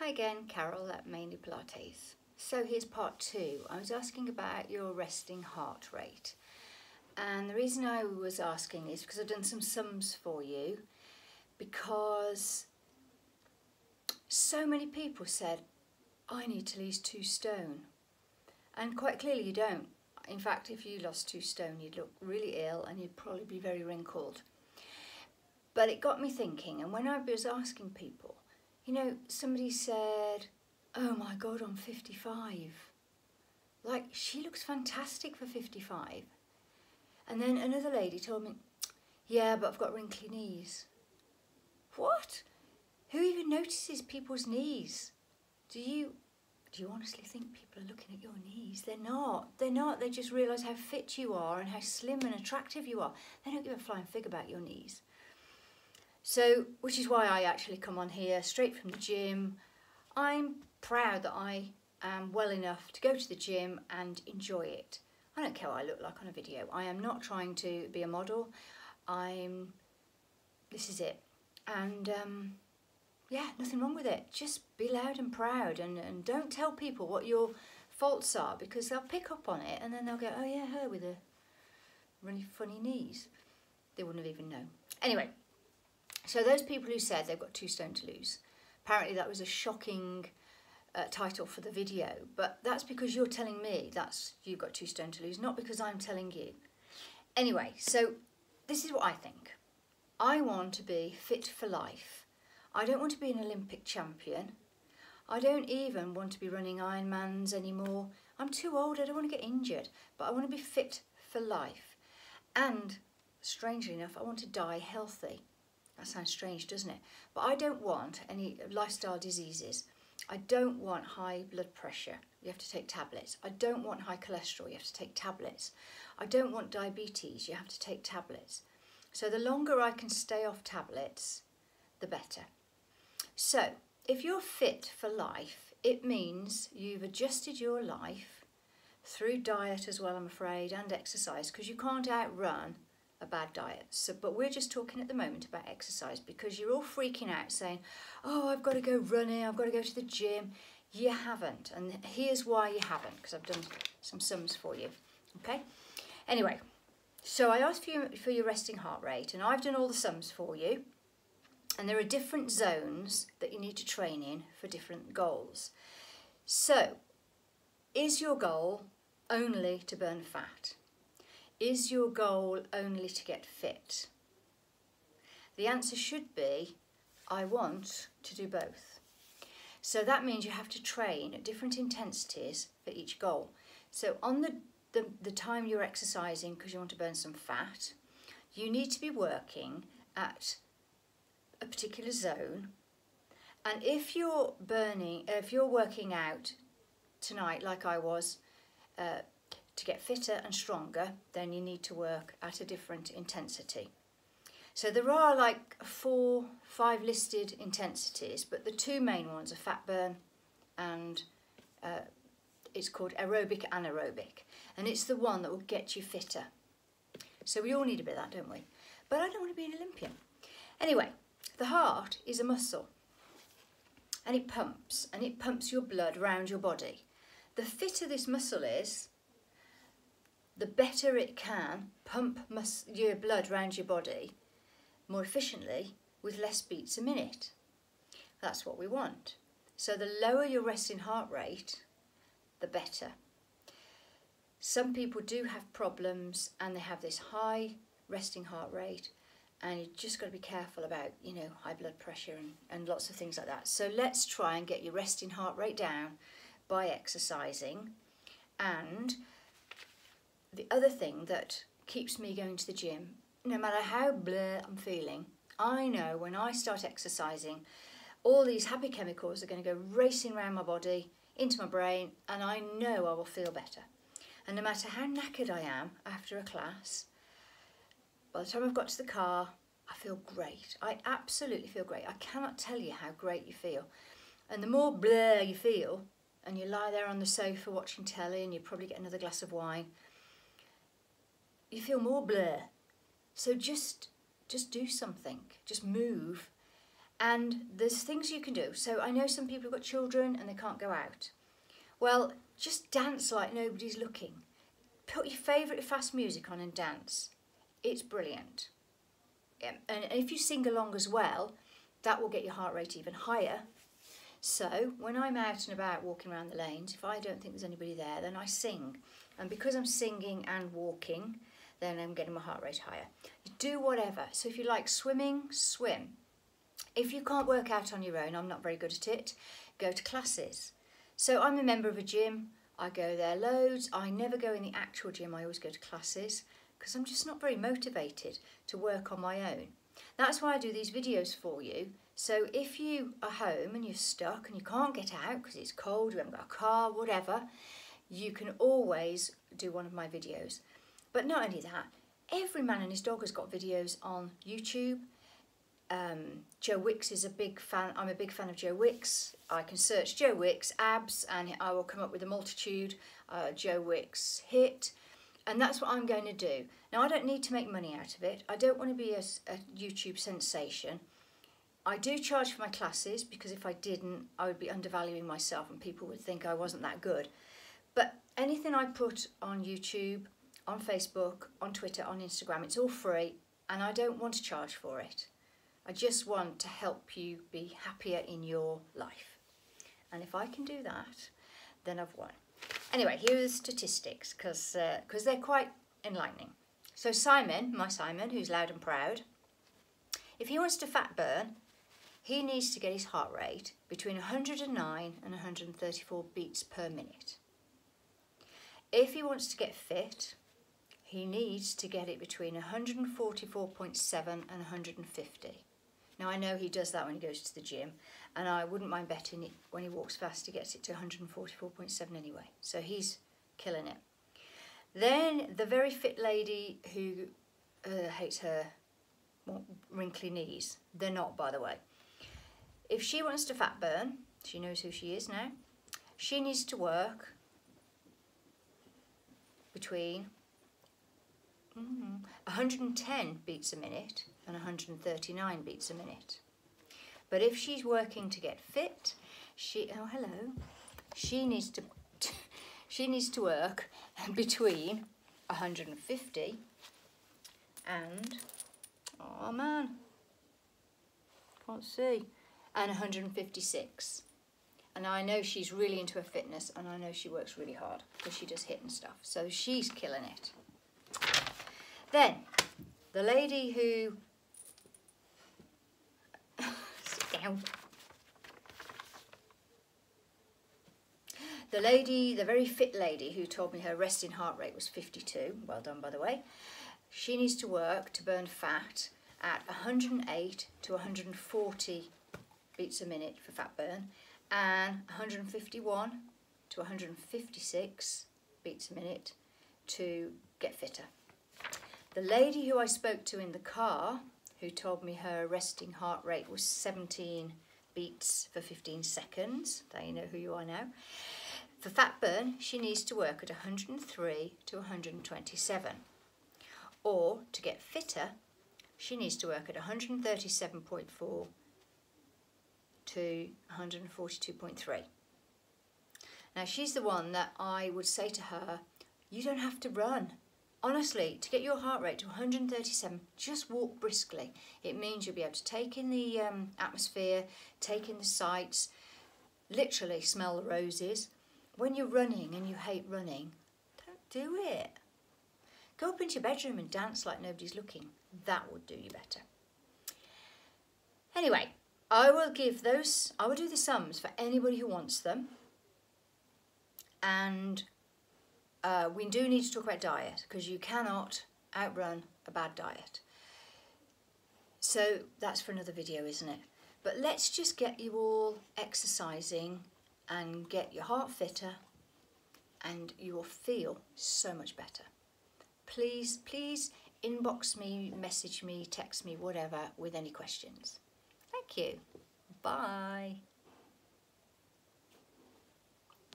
Hi again, Carol at Mainly Pilates. So here's part 2. I was asking about your resting heart rate. And the reason I was asking is because I've done some sums for you, because so many people said, I need to lose 2 stone. And quite clearly you don't. In fact, if you lost 2 stone, you'd look really ill and you'd probably be very wrinkled. But it got me thinking, and when I was asking people, you know, somebody said, oh my God, I'm 55. Like, she looks fantastic for 55. And then another lady told me, yeah, but I've got wrinkly knees. What? Who even notices people's knees? Do you honestly think people are looking at your knees? They're not. They're not. They just realise how fit you are and how slim and attractive you are. They don't give a flying fig about your knees. So, which is why I actually come on here straight from the gym. I'm proud that I am well enough to go to the gym and enjoy it. I don't care what I look like on a video. I am not trying to be a model. This is it. And yeah, nothing wrong with it. Just be loud and proud, and don't tell people what your faults are, because they'll pick up on it and then they'll go, oh yeah, her with the really funny knees. They wouldn't have even known. Anyway. So those people who said they've got 2 stone to lose, apparently that was a shocking title for the video, but that's because you're telling me you've got 2 stone to lose, not because I'm telling you. Anyway, so this is what I think. I want to be fit for life. I don't want to be an Olympic champion. I don't even want to be running Ironmans anymore. I'm too old, I don't want to get injured, but I want to be fit for life. And strangely enough, I want to die healthy. That sounds strange, doesn't it? But I don't want any lifestyle diseases. I don't want high blood pressure. You have to take tablets. I don't want high cholesterol. You have to take tablets. I don't want diabetes. You have to take tablets. So the longer I can stay off tablets, the better. So if you're fit for life, it means you've adjusted your life through diet as well, I'm afraid, and exercise, because you can't outrun a bad diet. But we're just talking at the moment about exercise, because you're all freaking out saying, oh, I've got to go running, I've got to go to the gym. You haven't, and here's why you haven't, because I've done some sums for you. Okay, anyway, so I asked for your resting heart rate, and I've done all the sums for you, and there are different zones that you need to train in for different goals. So is your goal only to burn fat? Is your goal only to get fit? The answer should be, I want to do both. So that means you have to train at different intensities for each goal. So on the time you're exercising because you want to burn some fat, you need to be working at a particular zone. And if you're working out tonight like I was, to get fitter and stronger, then you need to work at a different intensity. So there are like 4, 5 listed intensities, but the 2 main ones are fat burn and it's called aerobic anaerobic, and it's the one that will get you fitter. So we all need a bit of that, don't we? But I don't want to be an Olympian. Anyway, the heart is a muscle, and it pumps your blood around your body. The fitter this muscle is, the better it can pump your blood around your body more efficiently with less beats a minute. That's what we want. So the lower your resting heart rate, the better. Some people do have problems and they have this high resting heart rate, and you've just got to be careful about, you know, high blood pressure and lots of things like that. So let's try and get your resting heart rate down by exercising. And the other thing that keeps me going to the gym, no matter how bleh I'm feeling, I know when I start exercising, all these happy chemicals are going to go racing around my body, into my brain, and I know I will feel better. And no matter how knackered I am after a class, by the time I've got to the car, I feel great. I absolutely feel great. I cannot tell you how great you feel. And the more bleh you feel, and you lie there on the sofa watching telly, and you probably get another glass of wine, you feel more blur. So just do something, just move, And there's things you can do. So I know some people have got children and they can't go out. Well, just dance like nobody's looking. Put your favourite fast music on and dance. It's brilliant. And if you sing along as well, that will get your heart rate even higher. So when I'm out and about walking around the lanes, if I don't think there's anybody there, then I sing. And because I'm singing and walking, then I'm getting my heart rate higher. You do whatever. So if you like swimming, swim. If you can't work out on your own, I'm not very good at it, go to classes. So I'm a member of a gym. I go there loads. I never go in the actual gym. I always go to classes because I'm just not very motivated to work on my own. That's why I do these videos for you. So if you are home and you're stuck and you can't get out because it's cold, you haven't got a car, whatever, you can always do one of my videos. But not only that, every man and his dog has got videos on YouTube. Joe Wicks is a big fan. I'm a big fan of Joe Wicks. I can search Joe Wicks abs and I will come up with a multitude. Joe Wicks HIIT, and that's what I'm going to do. Now I don't need to make money out of it. I don't want to be a YouTube sensation. I do charge for my classes because if I didn't, I would be undervaluing myself and people would think I wasn't that good. But anything I put on YouTube, on Facebook, on Twitter, on Instagram, it's all free and I don't want to charge for it. I just want to help you be happier in your life. And if I can do that, then I've won. Anyway, here are the statistics because they're quite enlightening. So Simon, my Simon, who's loud and proud, if he wants to fat burn, he needs to get his heart rate between 109 and 134 beats per minute. If he wants to get fit, he needs to get it between 144.7 and 150. Now I know he does that when he goes to the gym, and I wouldn't mind betting it when he walks fast he gets it to 144.7 anyway. So he's killing it. Then the very fit lady who hates her wrinkly knees. They're not, by the way. If she wants to fat burn, she knows who she is now, she needs to work between 110 beats a minute and 139 beats a minute. But if she's working to get fit, she needs to work between 150 and and 156. And I know she's really into her fitness and I know she works really hard because she does HIIT and stuff. So she's killing it. Then, the lady who... sit down. The very fit lady who told me her resting heart rate was 52, well done by the way, she needs to work to burn fat at 108 to 140 beats a minute for fat burn and 151 to 156 beats a minute to get fitter. The lady who I spoke to in the car, who told me her resting heart rate was 17 beats for 15 seconds, there you know who you are now. For fat burn, she needs to work at 103 to 127. Or, to get fitter, she needs to work at 137.4 to 142.3. Now, she's the one that I would say to her, you don't have to run. Honestly, to get your heart rate to 137, just walk briskly. It means you'll be able to take in the atmosphere, take in the sights, literally smell the roses. When you're running and you hate running, don't do it. Go up into your bedroom and dance like nobody's looking. That would do you better. Anyway, I will do the sums for anybody who wants them. And we do need to talk about diet because you cannot outrun a bad diet. So that's for another video, isn't it? But let's just get you all exercising and get your heart fitter and you will feel so much better. Please inbox me, message me, text me, whatever, with any questions. Thank you. Bye.